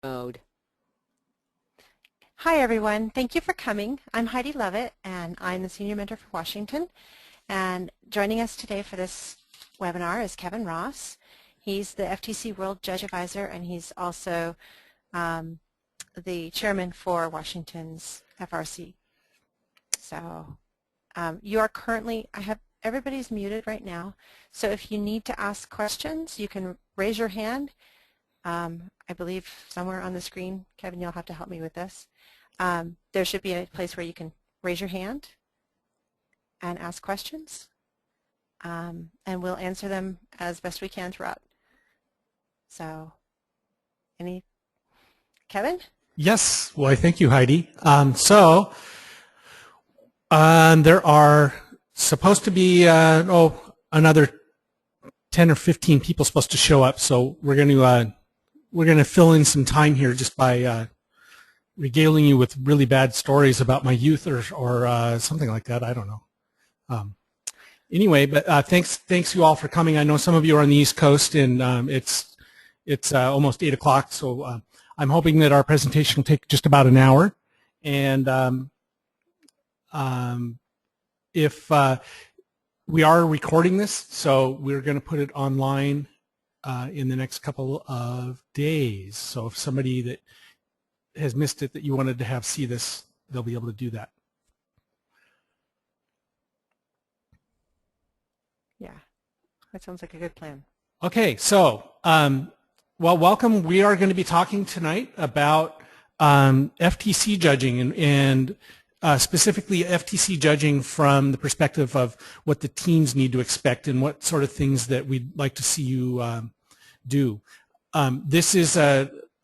mode. Hi everyone, thank you for coming. I'm Heidi Lovett and I'm the Senior Mentor for Washington, and joining us today for this webinar is Kevin Ross. He's the FTC World Judge Advisor and he's also the Chairman for Washington's FRC. So you are currently, everybody's muted right now, so if you need to ask questions you can raise your hand. I believe somewhere on the screen, Kevin, you'll have to help me with this. There should be a place where you can raise your hand and ask questions, and we'll answer them as best we can throughout. So, Kevin? Yes, well, thank you, Heidi. There are supposed to be another 10 or 15 people supposed to show up, so we're going to fill in some time here just by regaling you with really bad stories about my youth or something like that. I don't know. Anyway, but thanks you all for coming. I know some of you are on the East Coast, and it's almost 8 o'clock, so I'm hoping that our presentation will take just about an hour. And if we are recording this, so we're going to put it online in the next couple of days. So if somebody that has missed it that you wanted to have see this, they'll be able to do that. Yeah, that sounds like a good plan. Okay, so well, welcome. We are going to be talking tonight about FTC judging and specifically FTC judging from the perspective of what the teams need to expect and what sort of things that we'd like to see you do. This is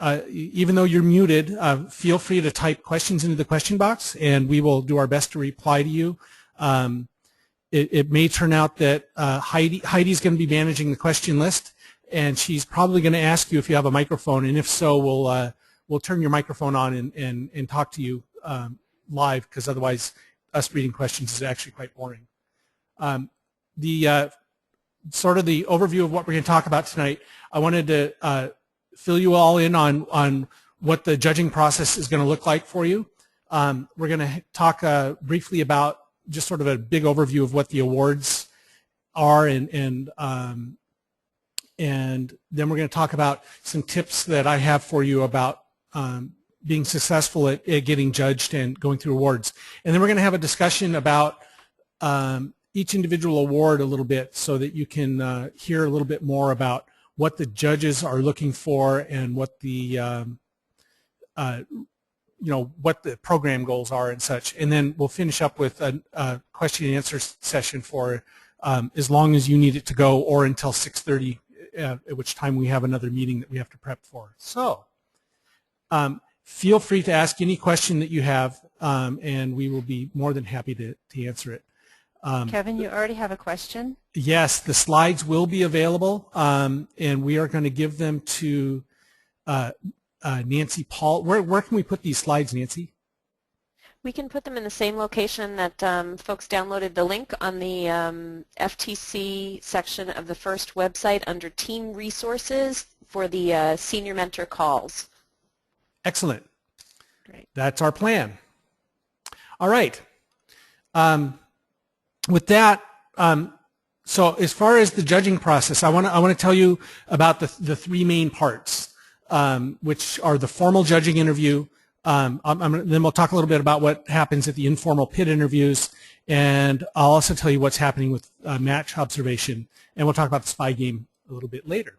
even though you're muted, feel free to type questions into the question box and we will do our best to reply to you. It may turn out that Heidi's going to be managing the question list, and she's probably going to ask you if you have a microphone, and if so, we'll turn your microphone on and talk to you live, because otherwise us reading questions is actually quite boring. Sort of the overview of what we're going to talk about tonight, I wanted to fill you all in on what the judging process is going to look like for you. We're going to talk briefly about just sort of a big overview of what the awards are, and then we're going to talk about some tips that I have for you about being successful at getting judged and going through awards. And then we're going to have a discussion about each individual award a little bit so that you can hear a little bit more about what the judges are looking for and what the what the program goals are and such. And then we'll finish up with a question and answer session for as long as you need it to go, or until 6:30, at which time we have another meeting that we have to prep for. So feel free to ask any question that you have, and we will be more than happy to answer it. Kevin, you already have a question? Yes, the slides will be available, and we are going to give them to Nancy Paul. Where can we put these slides, Nancy? We can put them in the same location that folks downloaded the link on the FTC section of the FIRST website under Team Resources for the Senior Mentor calls. Excellent. Great. That's our plan. All right. With that, so as far as the judging process, I want to tell you about the three main parts, which are the formal judging interview. Then we'll talk a little bit about what happens at the informal pit interviews, and I'll also tell you what's happening with match observation, and we'll talk about the spy game a little bit later.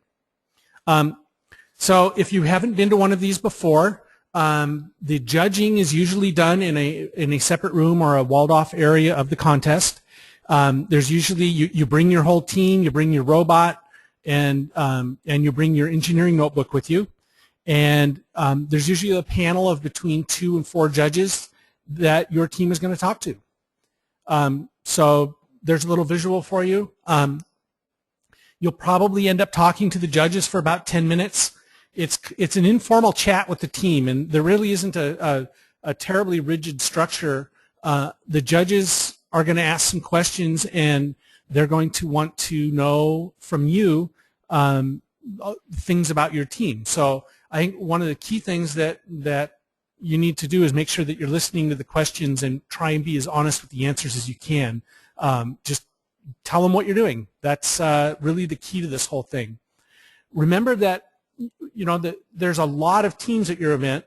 So if you haven't been to one of these before, the judging is usually done in a separate room or a walled-off area of the contest. There's usually you bring your whole team, you bring your robot, and you bring your engineering notebook with you. And there's usually a panel of between 2 and 4 judges that your team is going to talk to. So there's a little visual for you. You'll probably end up talking to the judges for about 10 minutes. It's an informal chat with the team, and there really isn't a terribly rigid structure. The judges are going to ask some questions, and they're going to want to know from you things about your team. So I think one of the key things that you need to do is make sure that you're listening to the questions and try and be as honest with the answers as you can. Just tell them what you're doing. That's really the key to this whole thing. Remember that that there's a lot of teams at your event,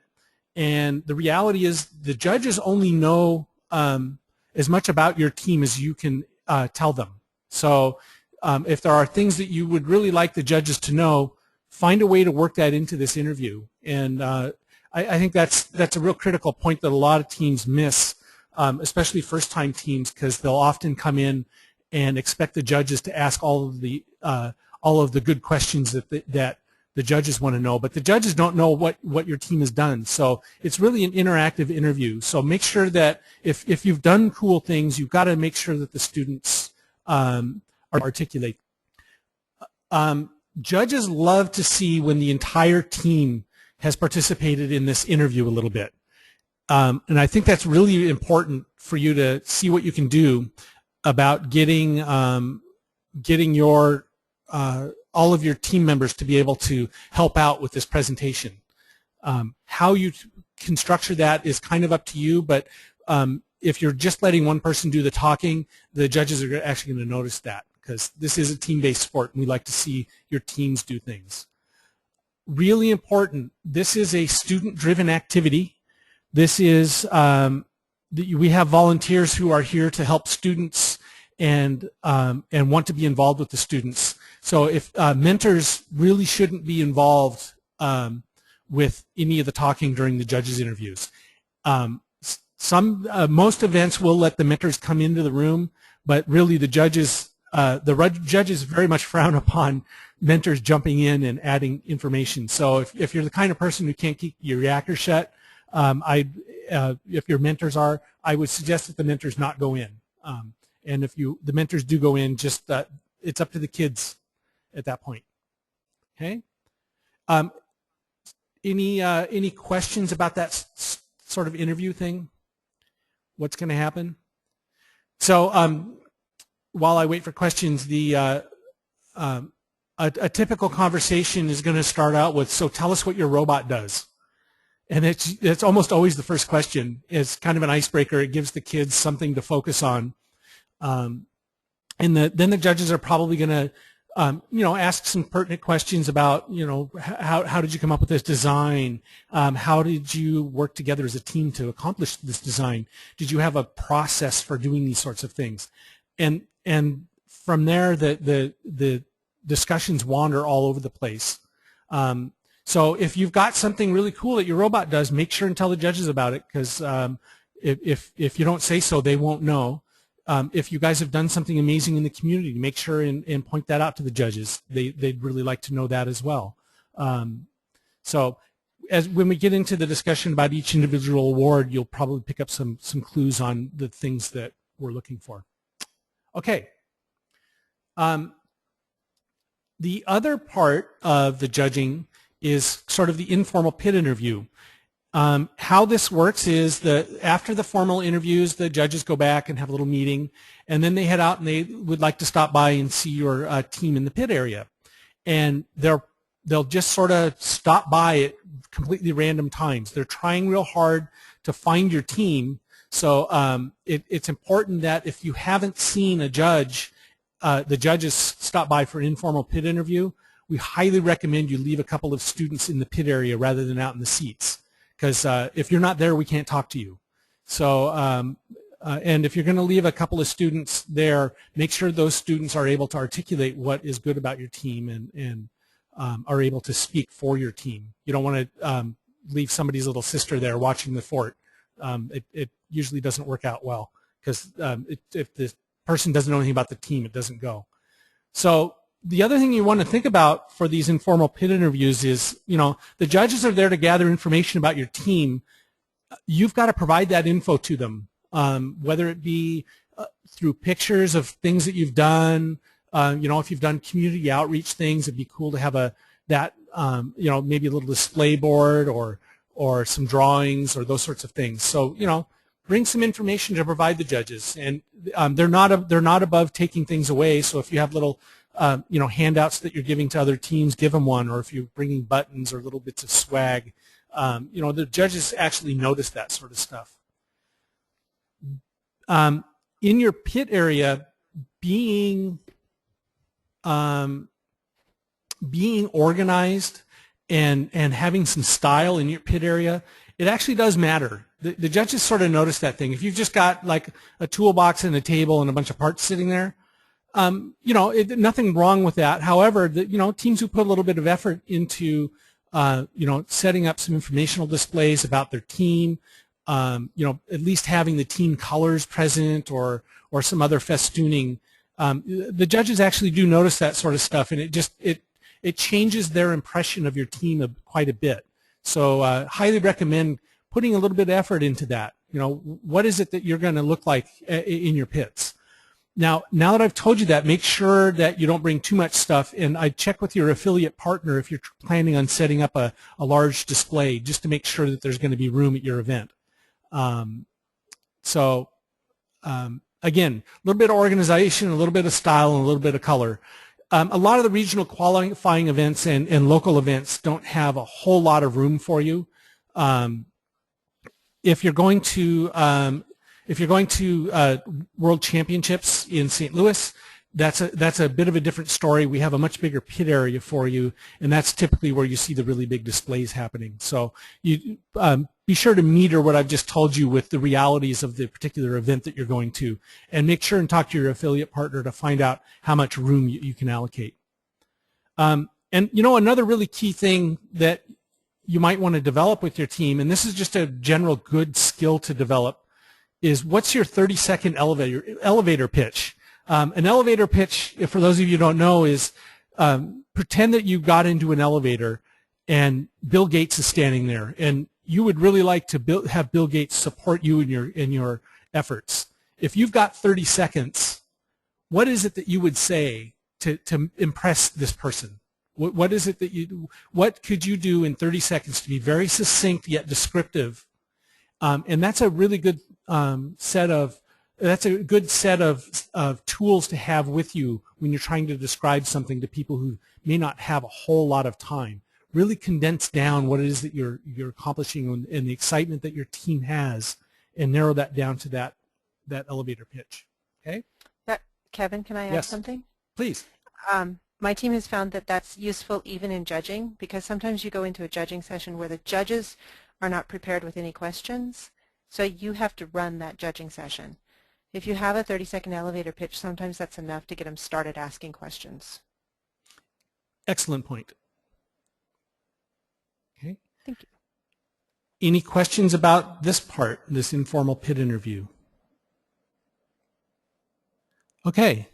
and the reality is the judges only know as much about your team as you can tell them. So if there are things that you would really like the judges to know, find a way to work that into this interview. And I think that's a real critical point that a lot of teams miss, especially first-time teams, because they'll often come in and expect the judges to ask all of the good questions that the judges want to know, but the judges don't know what your team has done. So it's really an interactive interview. So make sure that if you've done cool things, you've got to make sure that the students articulate. Judges love to see when the entire team has participated in this interview a little bit. And I think that's really important for you to see what you can do about getting your all of your team members to be able to help out with this presentation. How you can structure that is kind of up to you, but if you're just letting one person do the talking, the judges are actually going to notice that, because this is a team-based sport and we like to see your teams do things. Really important, this is a student-driven activity. This is, we have volunteers who are here to help students and want to be involved with the students. So if mentors really shouldn't be involved with any of the talking during the judges' interviews. Most events will let the mentors come into the room, but really the judges very much frown upon mentors jumping in and adding information. So if you're the kind of person who can't keep your reactor shut, if your mentors are, I would suggest that the mentors not go in. And if the mentors do go in, just it's up to the kids at that point. Okay. Any questions about that sort of interview thing? What's going to happen? So while I wait for questions, a typical conversation is going to start out with, so tell us what your robot does. And it's almost always the first question. It's kind of an icebreaker. It gives the kids something to focus on. And then the judges are probably going to ask some pertinent questions about, how did you come up with this design? How did you work together as a team to accomplish this design? Did you have a process for doing these sorts of things? And from there, the discussions wander all over the place. So if you've got something really cool that your robot does, make sure and tell the judges about it, because if you don't say so, they won't know. If you guys have done something amazing in the community, make sure and point that out to the judges. They'd really like to know that as well. So when we get into the discussion about each individual award, you'll probably pick up some clues on the things that we're looking for. Okay. The other part of the judging is sort of the informal pit interview. How this works is that after the formal interviews, the judges go back and have a little meeting, and then they head out and they would like to stop by and see your team in the pit area. And they'll just sort of stop by at completely random times. They're trying real hard to find your team. So it's important that if you haven't seen a judge, the judges stop by for an informal pit interview. We highly recommend you leave a couple of students in the pit area rather than out in the seats, because if you're not there, we can't talk to you. So, and if you're going to leave a couple of students there, make sure those students are able to articulate what is good about your team and are able to speak for your team. You don't want to leave somebody's little sister there watching the fort. It usually doesn't work out well, because if the person doesn't know anything about the team, it doesn't go. So the other thing you want to think about for these informal pit interviews is, the judges are there to gather information about your team. You've got to provide that info to them, whether it be through pictures of things that you've done. If you've done community outreach things, it'd be cool to have maybe a little display board or some drawings or those sorts of things. So, bring some information to provide the judges, and they're not above taking things away. So if you have little handouts that you're giving to other teams, give them one, or if you're bringing buttons or little bits of swag. The judges actually notice that sort of stuff. In your pit area, being organized and having some style in your pit area, it actually does matter. The judges sort of notice that thing. If you've just got like a toolbox and a table and a bunch of parts sitting there, nothing wrong with that. However, teams who put a little bit of effort into, setting up some informational displays about their team, at least having the team colors present or some other festooning, the judges actually do notice that sort of stuff, and it changes their impression of your team quite a bit. So highly recommend putting a little bit of effort into that. What is it that you're going to look like in your pits? Now that I've told you that, make sure that you don't bring too much stuff, and I check with your affiliate partner if you're planning on setting up a large display, just to make sure that there's going to be room at your event. Again, a little bit of organization, a little bit of style, and a little bit of color. A lot of the regional qualifying events and local events don't have a whole lot of room for you. If you're going to World Championships in St. Louis, that's a bit of a different story. We have a much bigger pit area for you, and that's typically where you see the really big displays happening. So you be sure to meter what I've just told you with the realities of the particular event that you're going to, and make sure and talk to your affiliate partner to find out how much room you can allocate. And another really key thing that you might want to develop with your team, and this is just a general good skill to develop, is what's your 30-second elevator pitch? An elevator pitch, for those of you who don't know, is pretend that you got into an elevator and Bill Gates is standing there, and you would really like to have Bill Gates support you in your efforts. If you've got 30 seconds, what is it that you would say to impress this person? What is it that what could you do in 30 seconds to be very succinct yet descriptive? And that's a really good set of tools to have with you when you're trying to describe something to people who may not have a whole lot of time. Really condense down what it is that you're accomplishing and the excitement that your team has, and narrow that down to that elevator pitch. Okay? Kevin, can I add something? Please. My team has found that that's useful even in judging, because sometimes you go into a judging session where the judges are not prepared with any questions, so you have to run that judging session. If you have a 30-second elevator pitch, sometimes that's enough to get them started asking questions. Excellent point. Okay. Thank you. Any questions about this part, this informal pit interview? Okay.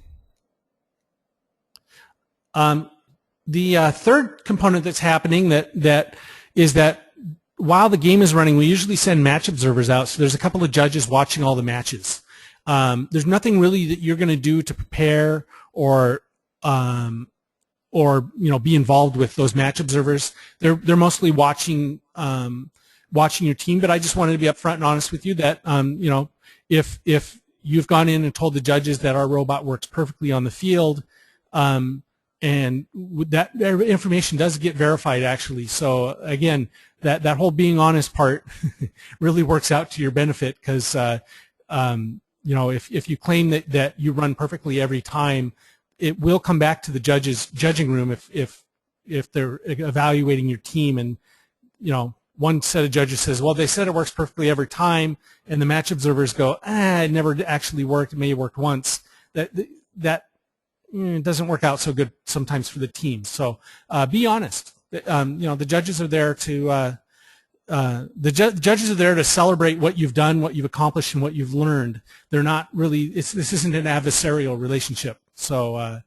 The third component that's happening that is that while the game is running, we usually send match observers out. So there's a couple of judges watching all the matches. There's nothing really that you're going to do to prepare or be involved with those match observers. They're mostly watching your team. But I just wanted to be upfront and honest with you that if you've gone in and told the judges that our robot works perfectly on the field, and that information does get verified actually. So again, that whole being honest part really works out to your benefit, because if you claim that you run perfectly every time, it will come back to the judging room if they're evaluating your team, and one set of judges says, well, they said it works perfectly every time, and the match observers go, it never actually worked, it may have worked once. That doesn't work out so good sometimes for the team. So be honest. The judges are there to judges are there to celebrate what you've done, what you've accomplished, and what you've learned. They're not really. This isn't an adversarial relationship. So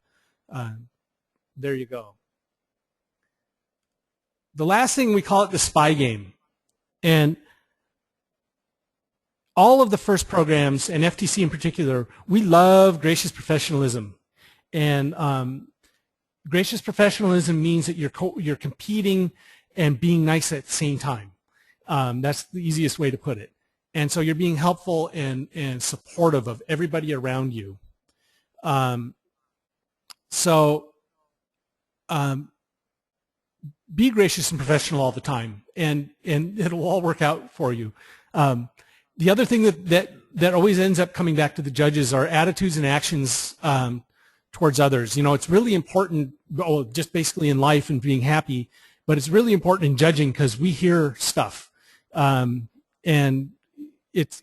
there you go. The last thing, we call it the spy game, and all of the FIRST programs, and FTC in particular, we love gracious professionalism. And gracious professionalism means that you're competing and being nice at the same time. That's the easiest way to put it. And so you're being helpful and supportive of everybody around you. So be gracious and professional all the time, and it'll all work out for you. The other thing that always ends up coming back to the judges are attitudes and actions towards others. It's really important, just basically in life and being happy, but it's really important in judging because we hear stuff. And it's,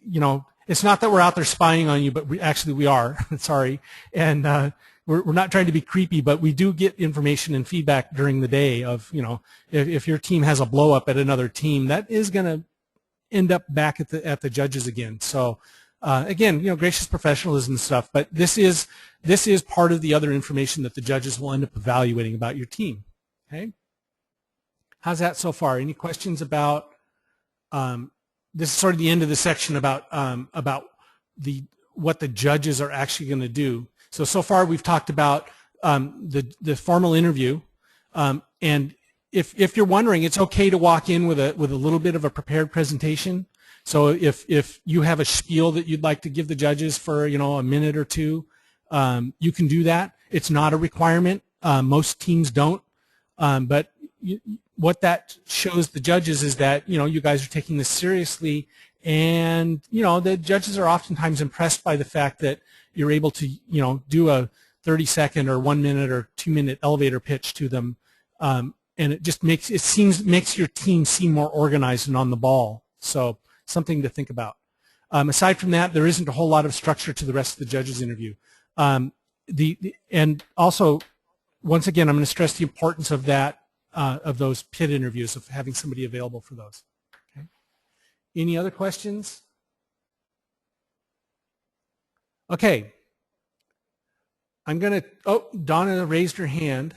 it's not that we're out there spying on you, but we are. Sorry. And we're not trying to be creepy, but we do get information and feedback during the day of, if your team has a blow up at another team, that is going to end up back at the judges again. So again, gracious professionalism and stuff, but this is part of the other information that the judges will end up evaluating about your team. Okay? How's that so far? Any questions about this is sort of the end of the section about what the judges are actually going to do. So far we've talked about the formal interview, and if you're wondering, it's okay to walk in with a little bit of a prepared presentation. So if you have a spiel that you'd like to give the judges for a minute or two, you can do that. It's not a requirement. Most teams don't, but what that shows the judges is that you guys are taking this seriously, and the judges are oftentimes impressed by the fact that you're able to do a 30-second or 1 minute or 2 minute elevator pitch to them, and it just makes your team seem more organized and on the ball. So something to think about. Aside from that, there isn't a whole lot of structure to the rest of the judges' interview. And also, once again, I'm going to stress the importance of that, of those PIT interviews, of having somebody available for those. Okay. Any other questions? Okay. I'm going to, Donna raised her hand.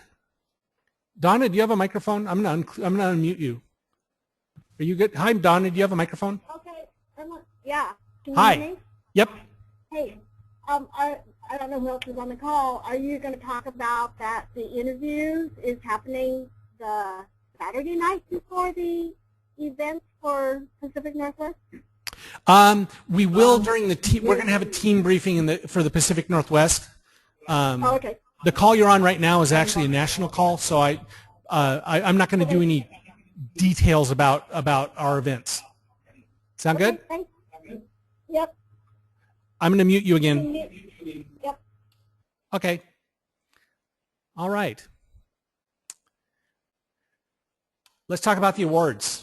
Donna, do you have a microphone? I'm going to unmute you. Are you good? Hi, Donna, do you have a microphone? Okay. Yeah. Can you Hi. hear me? Yep. Hey. I don't know who else is on the call. Are you going to talk about that the interviews is happening the Saturday night before the event for Pacific Northwest? We will during the team. We're going to have a team briefing for the Pacific Northwest. Okay. The call you're on right now is actually a national call, so I'm not going to do any details about our events. Sound good? Okay, thanks. Yep. I'm going to mute you again. Yep. Okay. All right. Let's talk about the awards.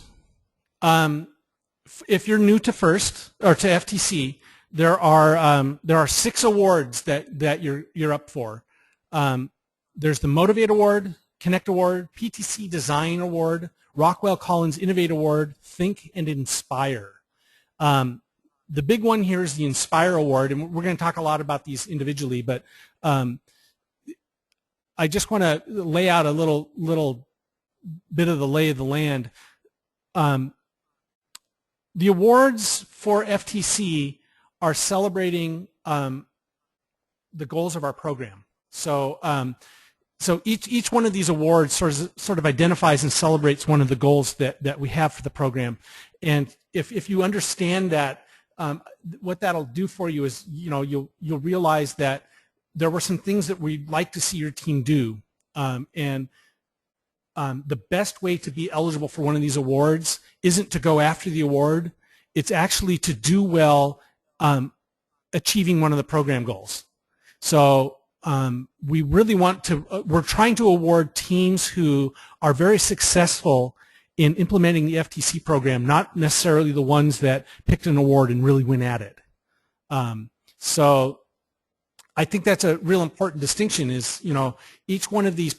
If you're new to FIRST or to FTC, there are 6 awards that you're up for. There's the Motivate Award, Connect Award, PTC Design Award, Rockwell Collins Innovate Award, Think and Inspire. The big one here is the Inspire Award, and we're going to talk a lot about these individually, but I just want to lay out a little bit of the lay of the land. The awards for FTC are celebrating the goals of our program. So each one of these awards sort of identifies and celebrates one of the goals that we have for the program. And if you understand that, what that'll do for you is you'll realize that there were some things that we'd like to see your team do, and the best way to be eligible for one of these awards isn't to go after the award. It's actually to do well achieving one of the program goals. So we really want to, we're trying to award teams who are very successful in implementing the FTC program, not necessarily the ones that picked an award and really went at it. So I think that's a real important distinction is, each one of these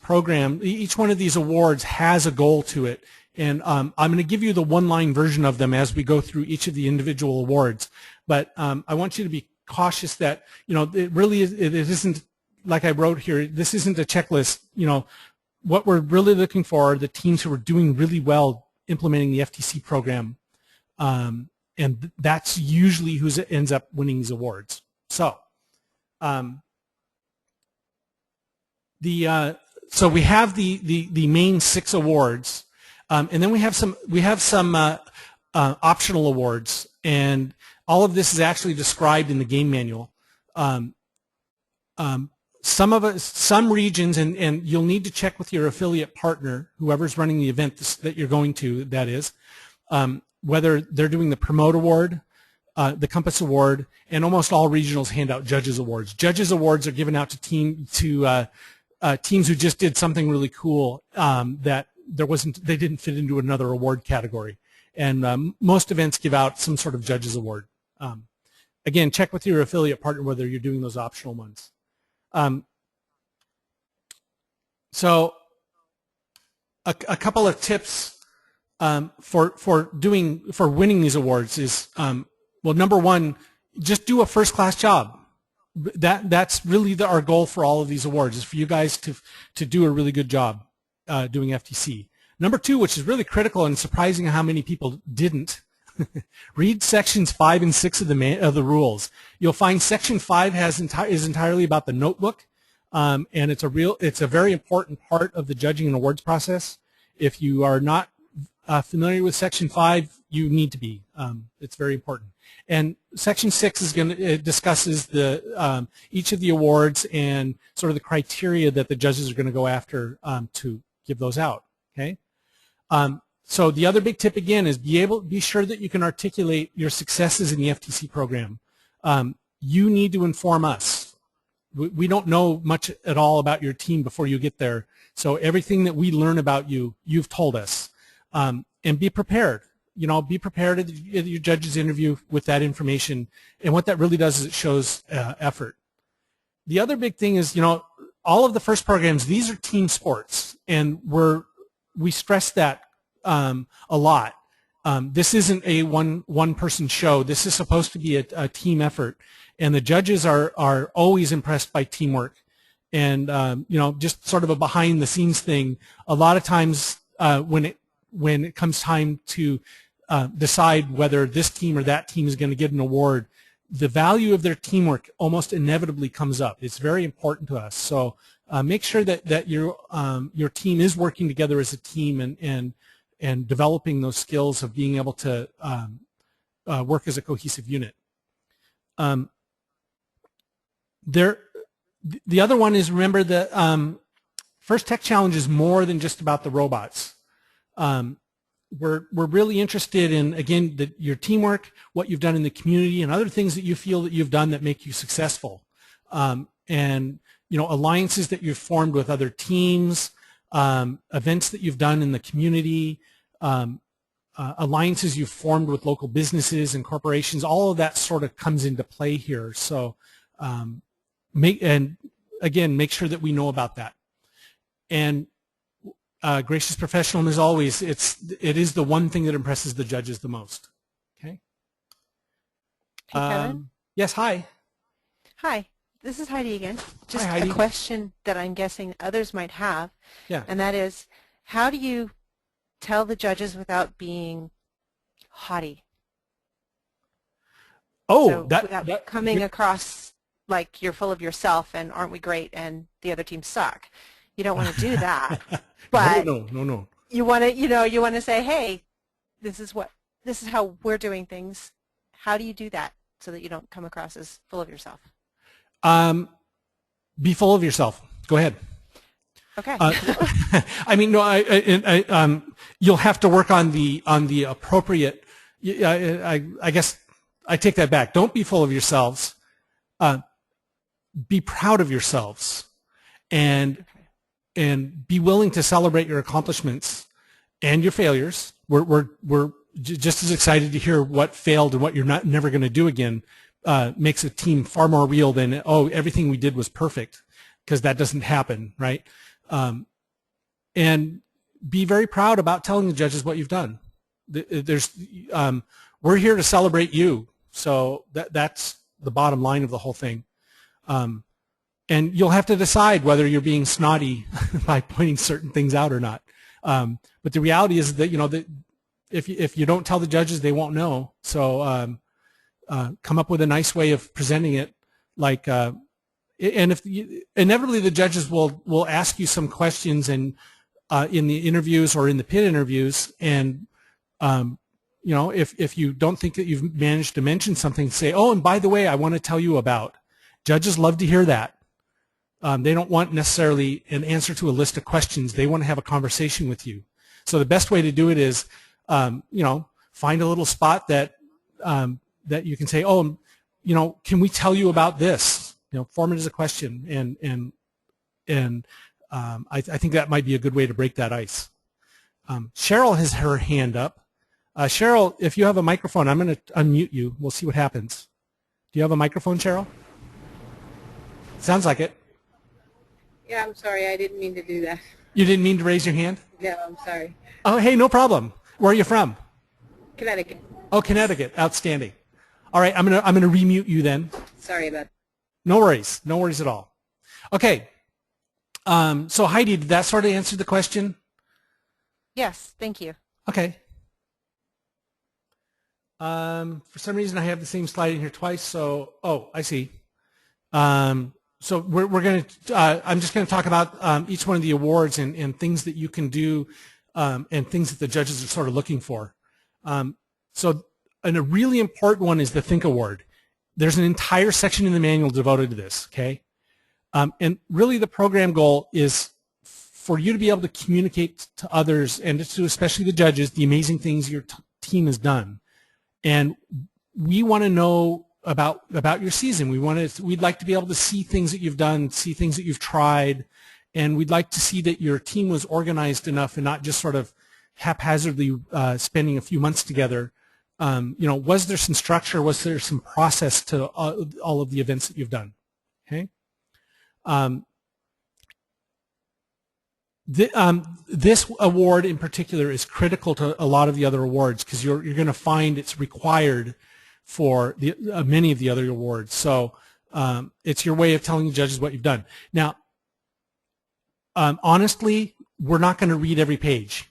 awards has a goal to it. And I'm going to give you the one-line version of them as we go through each of the individual awards. But I want you to be cautious that, it really is, it isn't, like I wrote here, this isn't a checklist. What we're really looking for are the teams who are doing really well implementing the FTC program. And that's usually who ends up winning these awards. So, so we have the main 6 awards, and then we have some optional awards, and all of this is actually described in the game manual. some regions, and you'll need to check with your affiliate partner, whoever's running the event that you're going to, that is, whether they're doing the Promote Award, the Compass Award, and almost all regionals hand out Judges Awards. Judges Awards are given out to teams who just did something really cool that they didn't fit into another award category. And most events give out some sort of Judges Award. Again, check with your affiliate partner whether you're doing those optional ones. So a couple of tips for winning these awards is, well, number one, just do a first-class job. That's really our goal for all of these awards, is for you guys to do a really good job doing FTC. Number two, which is really critical and surprising how many people didn't, read sections 5 and 6 of the rules. You'll find section 5 is entirely about the notebook, and it's a very important part of the judging and awards process. If you are not familiar with section 5, you need to be. It's very important. And section 6 discusses each of the awards and sort of the criteria that the judges are going to go after to give those out. Okay. So the other big tip again is be sure that you can articulate your successes in the FTC program. You need to inform us. We don't know much at all about your team before you get there. So everything that we learn about you, you've told us. And be prepared. Be prepared at your judge's interview with that information. And what that really does is it shows effort. The other big thing is, all of the first programs, these are team sports. And we stress that a lot. This isn't a one-person show. This is supposed to be a team effort. And the judges are always impressed by teamwork. And, just sort of a behind-the-scenes thing, a lot of times when it comes time to decide whether this team or that team is going to get an award, the value of their teamwork almost inevitably comes up. It's very important to us. So make sure that your team is working together as a team and developing those skills of being able to work as a cohesive unit. The other one is, remember that First Tech Challenge is more than just about the robots. We're really interested in, again, your teamwork, what you've done in the community, and other things that you feel that you've done that make you successful. And alliances that you've formed with other teams, events that you've done in the community, alliances you've formed with local businesses and corporations. All of that sort of comes into play here. So make sure that we know about that. And gracious professionalism, as always, it is the one thing that impresses the judges the most. Okay. Hey, Kevin? Yes. Hi. Hi. This is Heidi again. Just Hi, Heidi. A question that I'm guessing others might have. Yeah. And that is, how do you tell the judges without being haughty? Oh, so without coming across like you're full of yourself and aren't we great and the other team suck. You don't want to do that. But no. You want to say, hey, this is how we're doing things. How do you do that so that you don't come across as full of yourself? Be full of yourself. Go ahead. Okay. I mean, no. You'll have to work on the appropriate. I guess I take that back. Don't be full of yourselves. Be proud of yourselves, and be willing to celebrate your accomplishments and your failures. We're just as excited to hear what failed and what you're never going to do again. Makes a team far more real than, everything we did was perfect, because that doesn't happen, right? And be very proud about telling the judges what you've done. We're here to celebrate you, so that's the bottom line of the whole thing. And you'll have to decide whether you're being snotty by pointing certain things out or not. But the reality is that that if you don't tell the judges, they won't know. So come up with a nice way of presenting it, and inevitably the judges will ask you some questions in the interviews or in the pit interviews, and if you don't think that you've managed to mention something, say, and by the way, I want to tell you about. Judges love to hear that. They don't want necessarily an answer to a list of questions. They want to have a conversation with you. So the best way to do it is, find a little spot that that you can say, oh, can we tell you about this? Form it as a question, and I think that might be a good way to break that ice. Cheryl has her hand up. Cheryl, if you have a microphone, I'm going to unmute you. We'll see what happens. Do you have a microphone, Cheryl? Sounds like it. Yeah, I'm sorry. I didn't mean to do that. You didn't mean to raise your hand? No, I'm sorry. Oh, hey, no problem. Where are you from? Connecticut. Oh, Connecticut. Outstanding. All right, I'm gonna remute you then. Sorry about that. No worries. No worries at all. Okay. So Heidi, did that sort of answer the question? Yes, thank you. Okay. For some reason, I have the same slide in here twice. So, I see. So we're going to. I'm just going to talk about each one of the awards and things that you can do, and things that the judges are sort of looking for. And a really important one is the Think Award. There's an entire section in the manual devoted to this. Okay, and really the program goal is for you to be able to communicate to others and to especially the judges the amazing things your team has done. And we want to know about your season. We'd like to be able to see things that you've done, see things that you've tried, and we'd like to see that your team was organized enough and not just sort of haphazardly spending a few months together. Was there some structure? Was there some process to all of the events that you've done? Okay. This award in particular is critical to a lot of the other awards because you're going to find it's required for many of the other awards. So it's your way of telling the judges what you've done. Now, honestly, we're not going to read every page.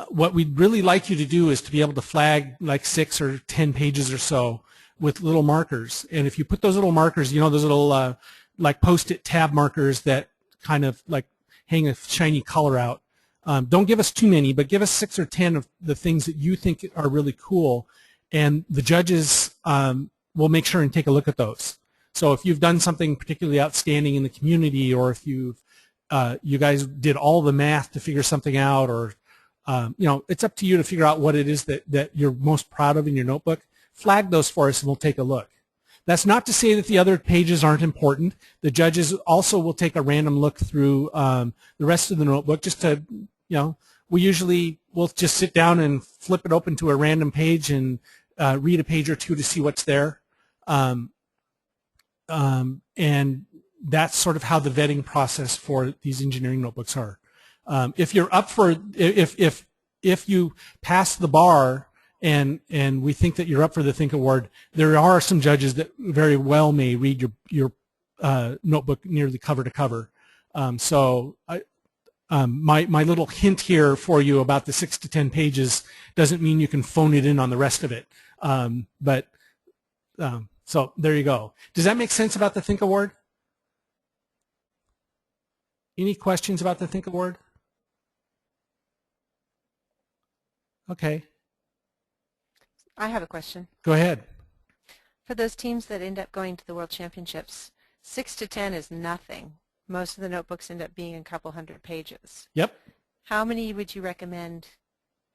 What we'd really like you to do is to be able to flag like 6 or 10 pages or so with little markers. And if you put those little markers, those little like Post-it tab markers that kind of like hang a shiny color out. Don't give us too many, but give us 6 or 10 of the things that you think are really cool, and the judges will make sure and take a look at those. So if you've done something particularly outstanding in the community, or if you guys did all the math to figure something out, or it's up to you to figure out what it is that you're most proud of in your notebook. Flag those for us, and we'll take a look. That's not to say that the other pages aren't important. The judges also will take a random look through the rest of the notebook just to, we'll just sit down and flip it open to a random page and read a page or two to see what's there. And that's sort of how the vetting process for these engineering notebooks are. If you're up for, if you pass the bar, and we think that you're up for the Think Award, there are some judges that very well may read your notebook nearly cover to cover. My little hint here for you about the 6 to 10 pages doesn't mean you can phone it in on the rest of it. So there you go. Does that make sense about the Think Award? Any questions about the Think Award? Okay. I have a question. Go ahead. For those teams that end up going to the World Championships, 6 to 10 is nothing. Most of the notebooks end up being a couple hundred pages. Yep. How many would you recommend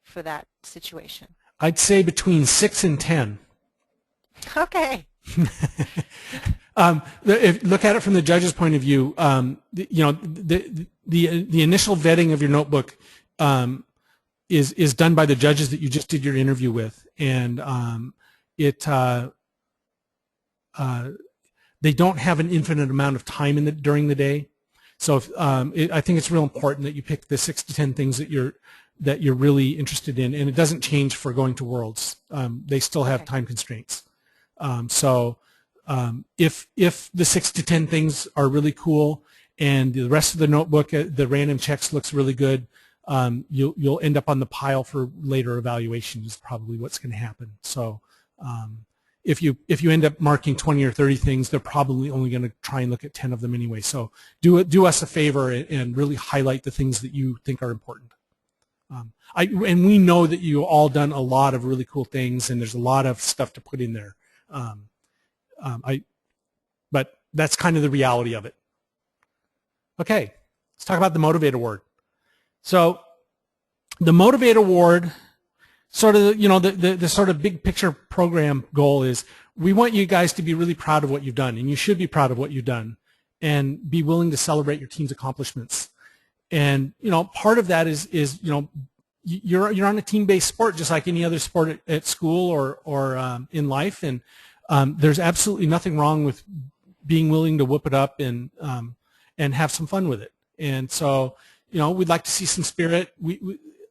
for that situation? I'd say between 6 and 10. Okay. If look at it from the judge's point of view, the initial vetting of your notebook is done by the judges that you just did your interview with, and they don't have an infinite amount of time during the day. So I think it's real important that you pick the 6 to 10 things that you're really interested in, and it doesn't change for going to Worlds. They still have time constraints. If the 6 to 10 things are really cool and the rest of the notebook, the random checks looks really good, you'll end up on the pile for later evaluation is probably what's going to happen. So if you end up marking 20 or 30 things, they're probably only going to try and look at 10 of them anyway. So do us a favor and really highlight the things that you think are important. And we know that you've all done a lot of really cool things, and there's a lot of stuff to put in there. But that's kind of the reality of it. Okay, let's talk about the Motivate Award. So the Motivate Award, sort of, the sort of big picture program goal is we want you guys to be really proud of what you've done, and you should be proud of what you've done, and be willing to celebrate your team's accomplishments. And part of that is you're on a team-based sport just like any other sport at school or in life, and there's absolutely nothing wrong with being willing to whoop it up and have some fun with it. And so we'd like to see some spirit.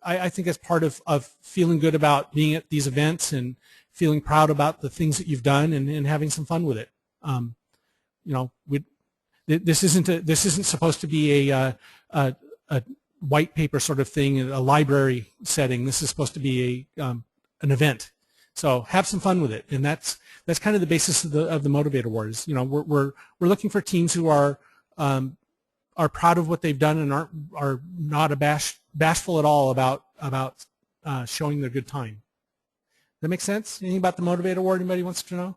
I think that's part of feeling good about being at these events and feeling proud about the things that you've done and having some fun with it. This isn't supposed to be a white paper sort of thing, a library setting. This is supposed to be an event. So have some fun with it, and that's kind of the basis of the Motivate Awards. We're looking for teams who are proud of what they've done and are not bashful at all about showing their good time. Does that make sense? Anything about the Motivate Award anybody wants to know?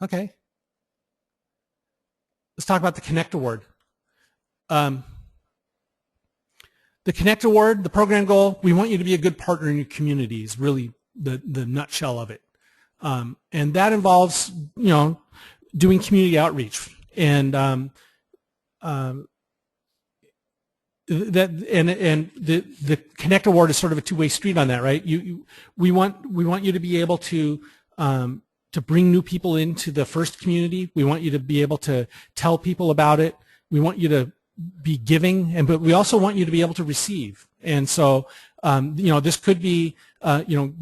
Okay. Let's talk about the Connect Award. The Connect Award, the program goal, we want you to be a good partner in your community is really the nutshell of it. And that involves, doing community outreach. And the Connect Award is sort of a two-way street on that, right? We want you to be able to bring new people into the first community. We want you to be able to tell people about it. We want you to be giving, but we also want you to be able to receive. And so, this could be,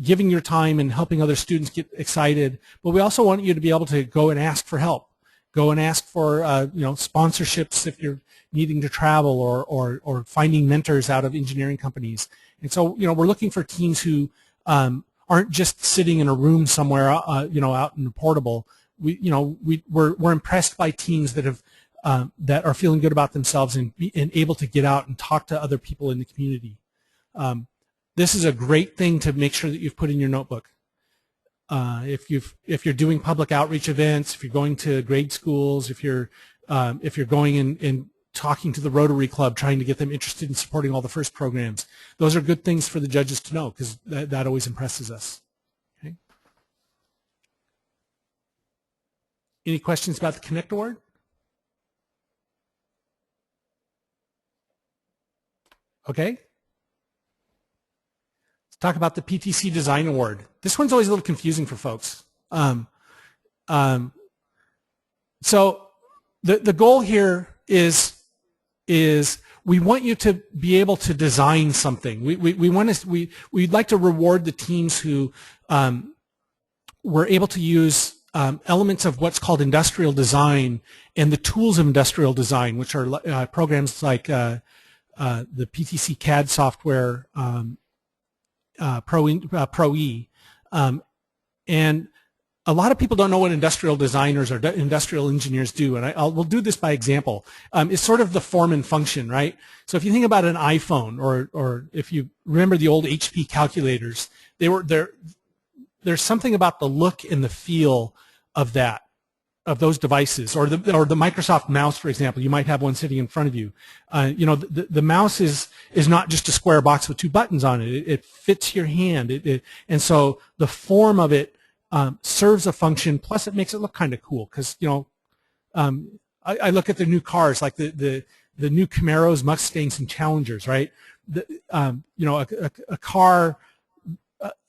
giving your time and helping other students get excited. But we also want you to be able to go and ask for help. Go and ask for, sponsorships if you're needing to travel or finding mentors out of engineering companies. And so, we're looking for teams who aren't just sitting in a room somewhere, out in the portable. We're impressed by teams that have that are feeling good about themselves and able to get out and talk to other people in the community. This is a great thing to make sure that you've put in your notebook. If you're doing public outreach events, if you're going to grade schools, if you're going and talking to the Rotary Club, trying to get them interested in supporting all the FIRST programs, those are good things for the judges to know because that always impresses us. Okay. Any questions about the Connect Award? Okay. Let's talk about the PTC Design Award. This one's always a little confusing for folks. So the goal here is we want you to be able to design something. We'd like to reward the teams who were able to use elements of what's called industrial design and the tools of industrial design, which are programs like the PTC CAD software, Pro-E, and a lot of people don't know what industrial designers or industrial engineers do, and we'll do this by example. It's sort of the form and function, right? So if you think about an iPhone, or if you remember the old HP calculators, there's something about the look and the feel of those devices, or the Microsoft mouse, for example. You might have one sitting in front of you. The mouse is not just a square box with two buttons on it. It fits your hand, and so the form of it serves a function. Plus, it makes it look kind of cool because I look at the new cars, like the new Camaros, Mustangs, and Challengers, right? A car.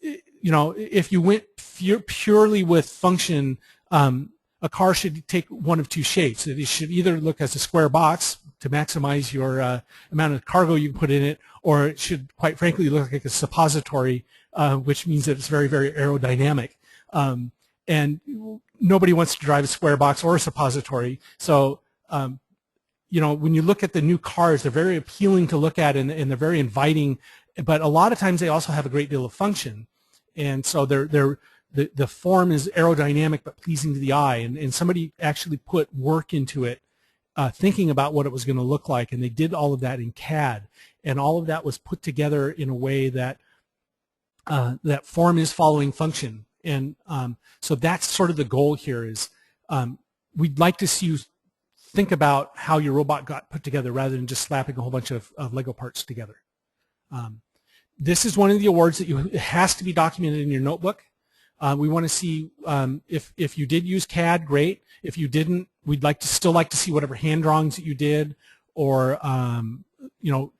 If you went purely with function, a car should take one of two shapes. It should either look as a square box to maximize your amount of cargo you can put in it, or it should, quite frankly, look like a suppository, which means that it's very, very aerodynamic. And nobody wants to drive a square box or a suppository. So, when you look at the new cars, they're very appealing to look at, and they're very inviting. But a lot of times they also have a great deal of function, and so the form is aerodynamic but pleasing to the eye. And somebody actually put work into it, thinking about what it was going to look like, and they did all of that in CAD, and all of that was put together in a way that that form is following function. And so that's sort of the goal here is we'd like to see you think about how your robot got put together rather than just slapping a whole bunch of Lego parts together. This is one of the awards that it has to be documented in your notebook. We want to see if you did use CAD, great. If you didn't, we'd still like to see whatever hand drawings that you did, or you know,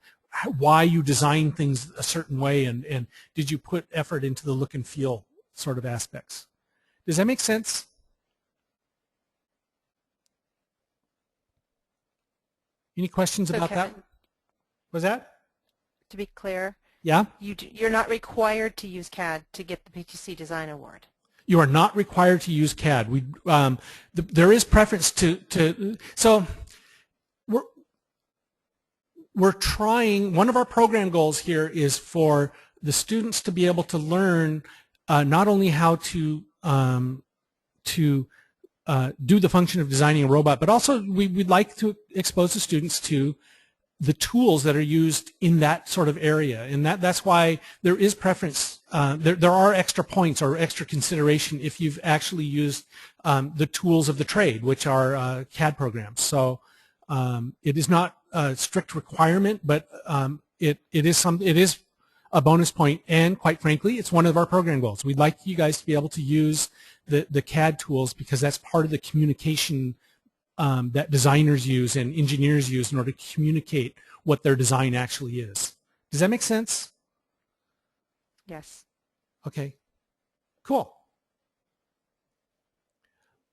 why you designed things a certain way, and did you put effort into the look and feel sort of aspects. Does that make sense? Any questions So about Kevin, that? Was that? to be clear, Yeah? you're not required to use CAD to get the PTC Design Award. You are not required to use CAD. There is preference to so we're trying, one of our program goals here is for the students to be able to learn not only how to do the function of designing a robot, but also we'd like to expose the students to the tools that are used in that sort of area, and that's why there is preference. There are extra points or extra consideration if you've actually used the tools of the trade, which are CAD programs. So it is not a strict requirement, but it is a bonus point, and quite frankly, it's one of our program goals. We'd like you guys to be able to use the CAD tools because that's part of the communication that designers use and engineers use in order to communicate what their design actually is. Does that make sense? Yes. Okay, cool.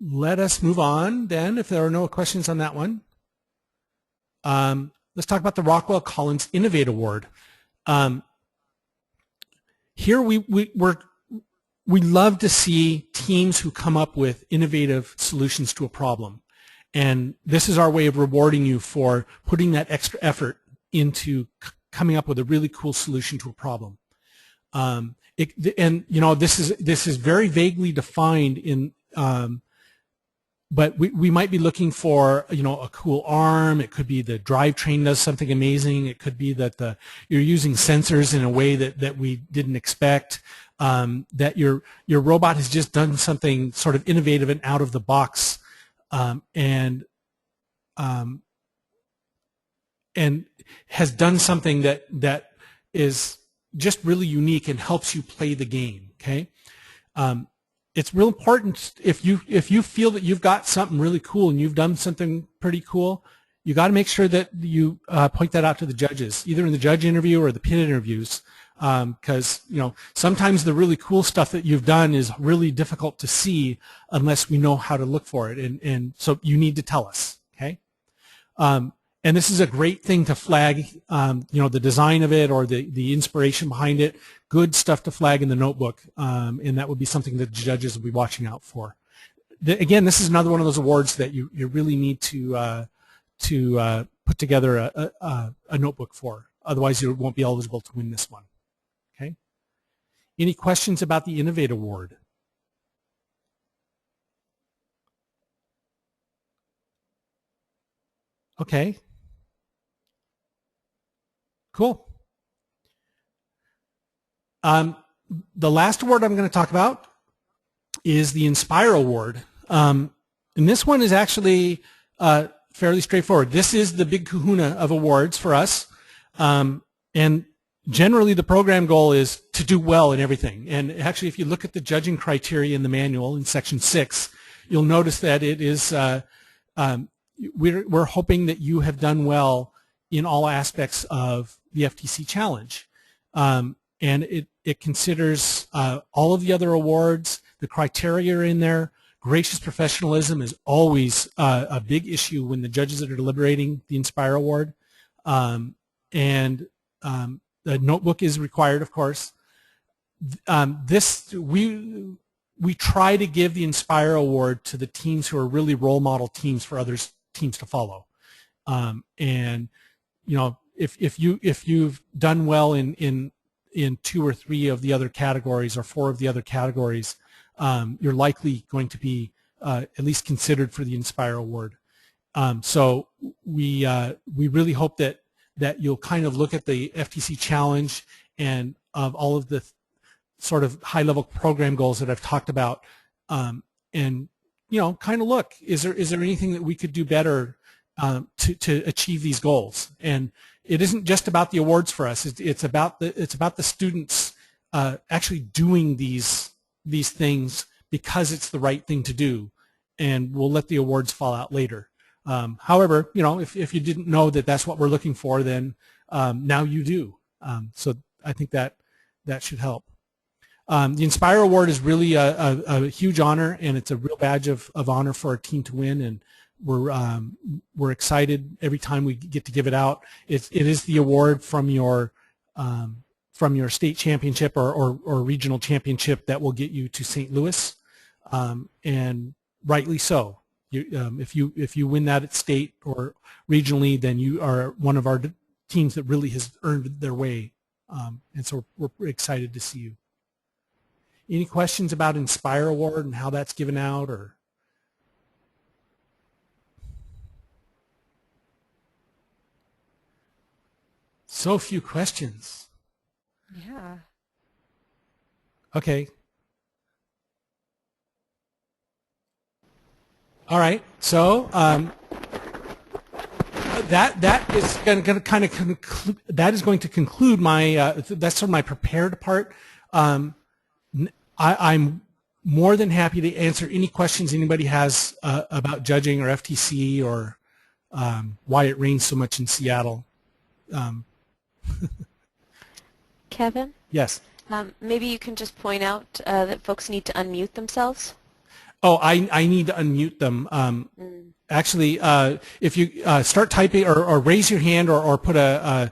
Let us move on then, if there are no questions on that one. Let's talk about the Rockwell Collins Innovate Award. Here we love to see teams who come up with innovative solutions to a problem. And this is our way of rewarding you for putting that extra effort into coming up with a really cool solution to a problem. And you know, this is very vaguely defined in, but we might be looking for, you know, a cool arm. It could be the drivetrain does something amazing. It could be that you're using sensors in a way that we didn't expect. That your robot has just done something sort of innovative and out of the box. And has done something that is just really unique and helps you play the game. Okay, it's real important if you feel that you've got something really cool and you've done something pretty cool, you got to make sure that you point that out to the judges, either in the judge interview or the pit interviews, because you know sometimes the really cool stuff that you've done is really difficult to see unless we know how to look for it, and so you need to tell us. Okay, and this is a great thing to flag, you know, the design of it or the inspiration behind it. Good stuff to flag in the notebook, and that would be something that the judges will be watching out for. Again, this is another one of those awards that you really need to put together a notebook for. Otherwise, you won't be eligible to win this one. Okay. Any questions about the Innovate Award? Okay. Cool. The last award I'm going to talk about is the Inspire Award. And this one is actually fairly straightforward. This is the big kahuna of awards for us. And generally the program goal is to do well in everything. And actually if you look at the judging criteria in the manual in section 6, you'll notice that it is, we're hoping that you have done well in all aspects of the FTC challenge. And it considers all of the other awards. The criteria are in there. Gracious professionalism is always a big issue when the judges are deliberating the Inspire Award. The notebook is required, of course. We try to give the Inspire Award to the teams who are really role model teams for other teams to follow. And you know, if you've done well in 2 or 3 of the other categories or 4 of the other categories, you're likely going to be at least considered for the Inspire Award. So we really hope that you'll kind of look at the FTC challenge and of all of the sort of high-level program goals that I've talked about, and kind of look, is there anything that we could do better to achieve these goals? And it isn't just about the awards for us. It's about the students actually doing these things because it's the right thing to do, and we'll let the awards fall out later. However, if you didn't know that that's what we're looking for, then now you do. So I think that should help. The Inspire Award is really a huge honor, and it's a real badge of honor for our team to win, and we're excited every time we get to give it out. It is the award from your state championship or regional championship that will get you to St. Louis, and rightly so. If you win that at state or regionally, then you are one of our teams that really has earned their way, and so we're excited to see you. Any questions about Inspire Award and how that's given out, or? So few questions. Yeah. Okay. All right. So that is going to kind of conclude. That is going to conclude my. That's sort of my prepared part. I'm more than happy to answer any questions anybody has about judging or FTC or why it rains so much in Seattle. Kevin? Yes. Maybe you can just point out that folks need to unmute themselves. Oh, I need to unmute them. Actually, if you start typing or raise your hand or put a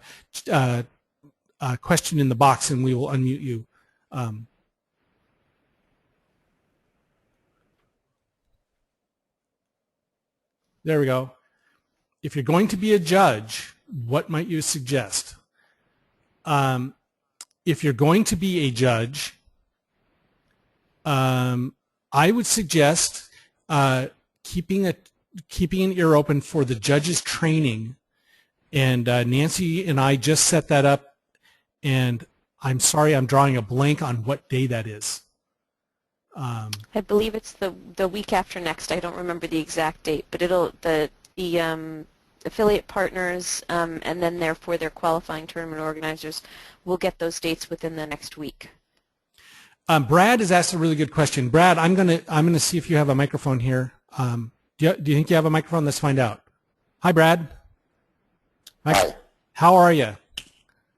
question in the box, and we will unmute you. There we go. If you're going to be a judge, what might you suggest? If you're going to be a judge, I would suggest keeping an ear open for the judges training. And Nancy and I just set that up, and I'm sorry I'm drawing a blank on what day that is. I believe it's the week after next. I don't remember the exact date, but the affiliate partners and then therefore their qualifying tournament organizers will get those dates within the next week. Brad has asked a really good question. Brad, I'm gonna see if you have a microphone here. Do you think you have a microphone? Let's find out. Hi, Brad. Hi. How are you?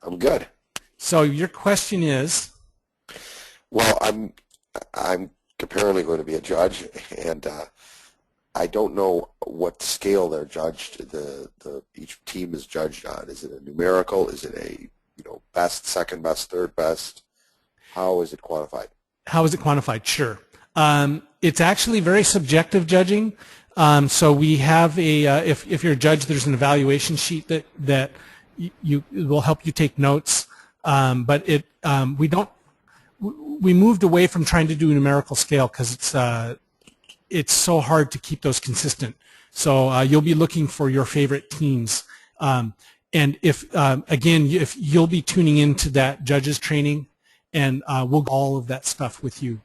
I'm good. So your question is? Well, I'm apparently going to be a judge, and I don't know what scale they're judged. Each team is judged on. Is it a numerical? Is it a best, second best, third best? How is it quantified? How is it quantified? Sure. It's actually very subjective judging. So we have if you're a judge, there's an evaluation sheet that will help you take notes. But we moved away from trying to do a numerical scale because it's so hard to keep those consistent. So you'll be looking for your favorite teams. And if you'll be tuning into that judges training, and we'll do all of that stuff with you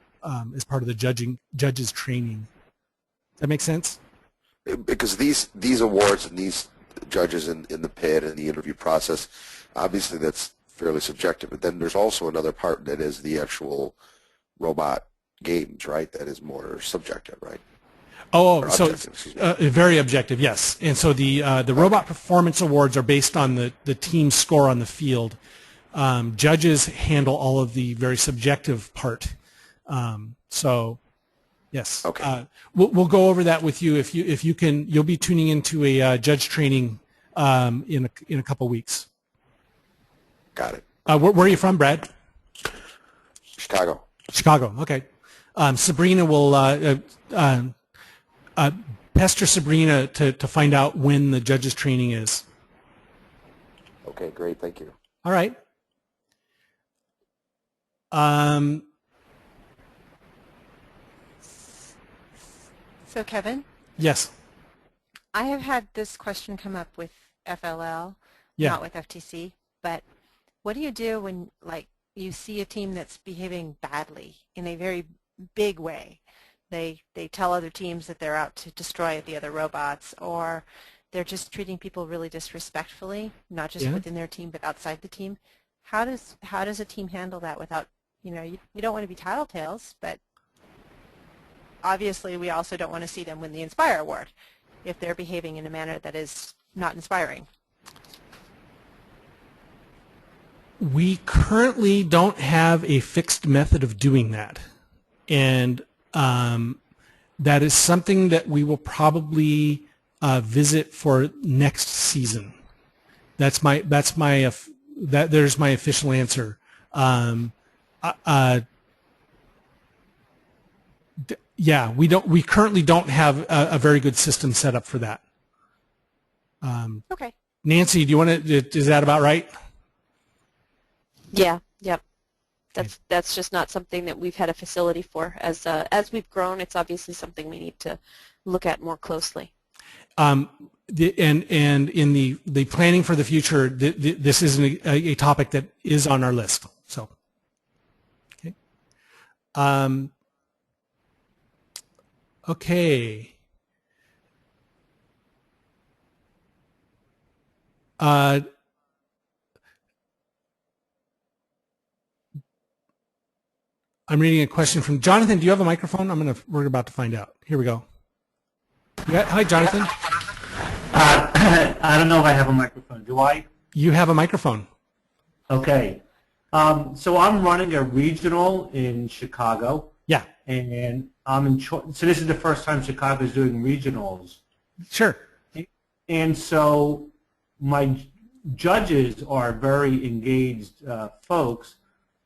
as part of the judges training. Does that make sense? Because these awards and these judges in the pit and the interview process, obviously that's fairly subjective. But then there's also another part that is the actual robot games, right? That is more subjective, right? Oh, so very objective, yes. And so the robot performance awards are based on the team's score on the field. Judges handle all of the very subjective part. So, yes. Okay. We'll go over that with you if you can. You'll be tuning into a judge training in a couple weeks. Got it. Where are you from, Brad? Chicago. Chicago. Okay. Sabrina will pester Sabrina to find out when the judges training is. Okay. Great. Thank you. All right. So Kevin, Yes. I have had this question come up with FLL, Yeah. not with FTC, but what do you do when, like, you see a team that's behaving badly in a very big way. They tell other teams that they're out to destroy the other robots, or they're just treating people really disrespectfully, not just Yeah. within their team but outside the team. How does a team handle that without, you don't want to be tattletales, but obviously we also don't want to see them win the Inspire Award if they're behaving in a manner that is not inspiring. We currently don't have a fixed method of doing that, and that is something that we will probably visit for next season. There's my official answer. Yeah, we currently don't have a very good system set up for that. Okay. Nancy, do you want to? Is that about right? Yeah, yep. That's just not something that we've had a facility for. As we've grown, it's obviously something we need to look at more closely. And in the planning for the future, this is a topic that is on our list. So, okay. Okay. I'm reading a question from Jonathan. Do you have a microphone? We're about to find out. Here we go. Yeah, hi, Jonathan. I don't know if I have a microphone. Do I? You have a microphone. Okay. So I'm running a regional in Chicago. Yeah. And so this is the first time Chicago's doing regionals. Sure. And so my judges are very engaged folks,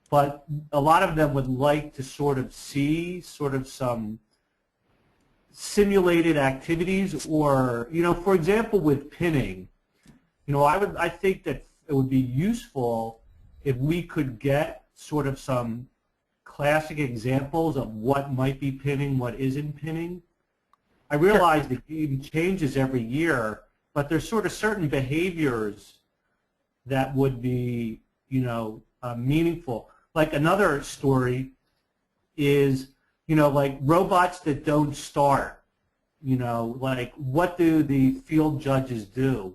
but a lot of them would like to sort of see some simulated activities, or, for example, with pinning, I think that it would be useful if we could get sort of some classic examples of what might be pinning, what isn't pinning. I realize the game changes every year, but there's sort of certain behaviors that would be, meaningful. Like another story is, like robots that don't start. Like what do the field judges do?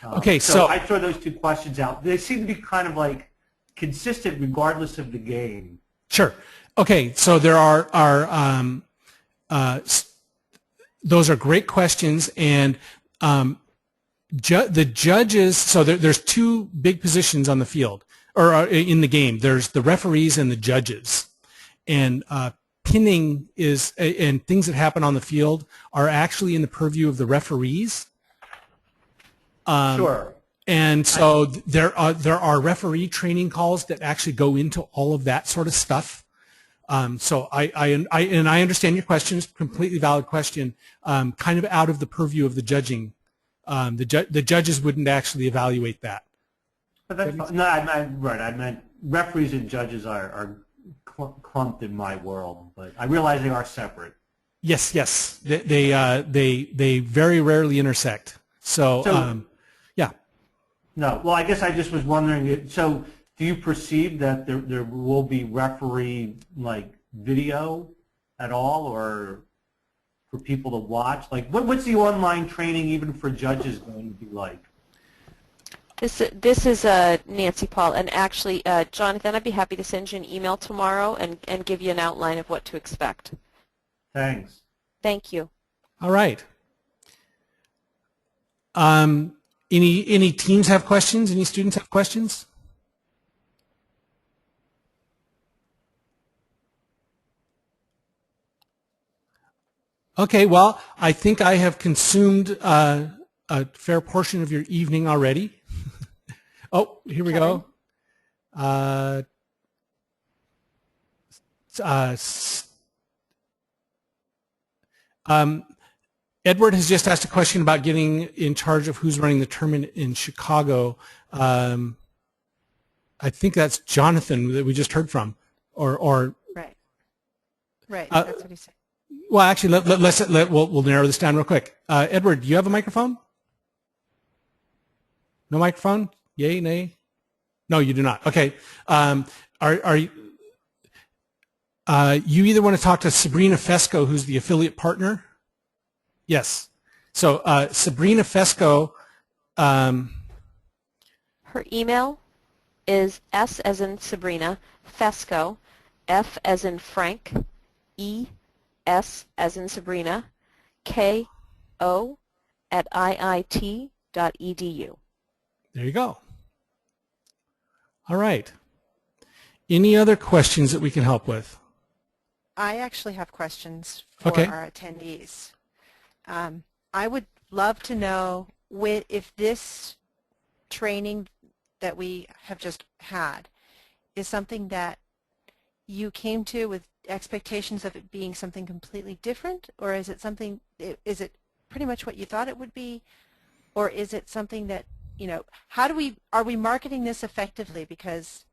Okay, so I throw those two questions out. They seem to be kind of like consistent regardless of the game. Sure. Okay, so there are those are great questions, and the judges. So there's two big positions on the field or in the game. There's the referees and the judges, and pinning is and things that happen on the field are actually in the purview of the referees. Sure. And so there are referee training calls that actually go into all of that sort of stuff. So I understand your question. It's a completely valid question. Kind of out of the purview of the judging. The judges wouldn't actually evaluate that. But that's fine. No, I meant referees and judges are clumped in my world, but I realize they are separate. Yes. They very rarely intersect. So yeah. No, well, I guess I just was wondering. So, do you perceive that there will be referee video at all, or for people to watch? Like, what's the online training even for judges going to be like? This is Nancy Paul, and actually, Jonathan, I'd be happy to send you an email tomorrow and give you an outline of what to expect. Thanks. Thank you. All right. Any teams have questions? Any students have questions? Okay, well, I think I have consumed a fair portion of your evening already. Oh, here we go. Edward has just asked a question about getting in charge of who's running the tournament in Chicago. I think that's Jonathan that we just heard from, or right. That's what he said. Well, actually, we'll narrow this down real quick. Edward, do you have a microphone? No microphone? Yay, nay? No, you do not. Okay. are you either want to talk to Sabrina Fesco, who's the affiliate partner? Yes. So Sabrina Fesco. Her email is S as in Sabrina, Fesco, F as in Frank, E, S as in Sabrina, K-O @iit.edu. There you go. All right. Any other questions that we can help with? I actually have questions for Okay. our attendees. I would love to know if this training that we have just had is something that you came to with expectations of it being something completely different, or is it something, is it pretty much what you thought it would be, or is it something that, you know, are we marketing this effectively, because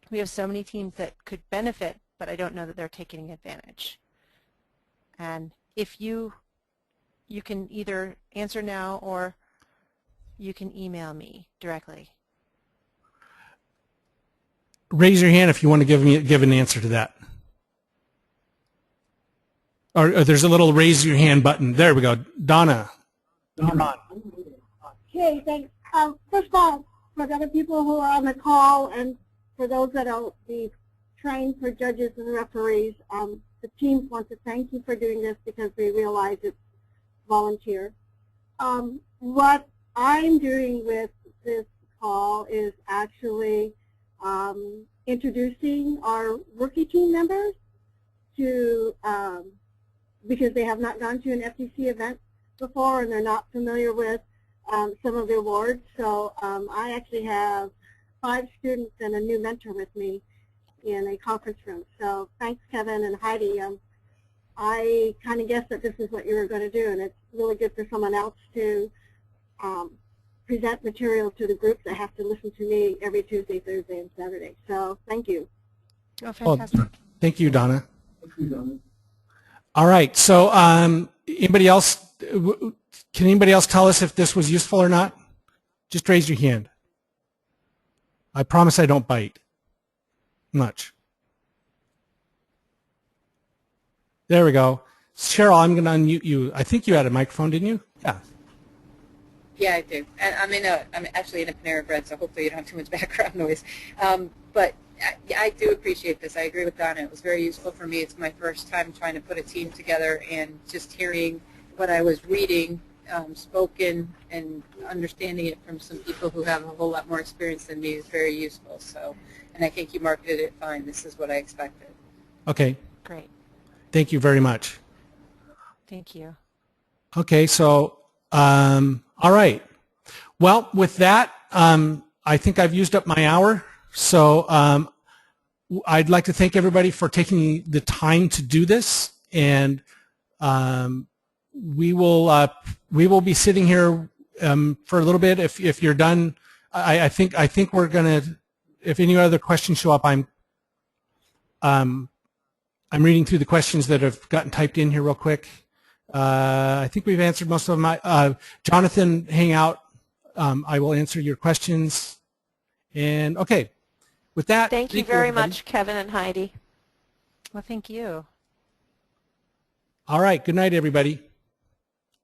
we have so many teams that could benefit, but I don't know that they're taking advantage. And if you can either answer now or you can email me directly. Raise your hand if you want to give an answer to that. Or there's a little raise your hand button. There we go. Donna. Okay, thanks. First of all, for the other people who are on the call and for those that will be trained for judges and referees, the teams want to thank you for doing this because we realize it's volunteer. What I'm doing with this call is actually introducing our rookie team members to, because they have not gone to an FTC event before and they're not familiar with some of the awards. So I actually have 5 students and a new mentor with me in a conference room. So thanks, Kevin and Heidi. I kind of guessed that this is what you were going to do, and it's really good for someone else to present material to the groups that have to listen to me every Tuesday, Thursday, and Saturday. So thank you. Oh, fantastic. Well, thank you, Donna. All right. So anybody else? Can anybody else tell us if this was useful or not? Just raise your hand. I promise I don't bite much. There we go. Cheryl, I'm going to unmute you. I think you had a microphone, didn't you? Yeah. Yeah, I do. And I'm actually in a Panera Bread, so hopefully you don't have too much background noise. But I do appreciate this. I agree with Donna. It was very useful for me. It's my first time trying to put a team together, and just hearing what I was reading spoken and understanding it from some people who have a whole lot more experience than me is very useful. So, and I think you marketed it fine. This is what I expected. Okay. Great. Thank you very much. Thank you. Okay, so, all right. Well, with that, I think I've used up my hour. So I'd like to thank everybody for taking the time to do this. And we will be sitting here for a little bit. If you're done, I think we're going to, if any other questions show up, I'm reading through the questions that have gotten typed in here real quick. I think we've answered most of them. Jonathan, hang out. I will answer your questions. And okay, with that, Thank you very much, Kevin and Heidi. Well, thank you. All right, good night, everybody.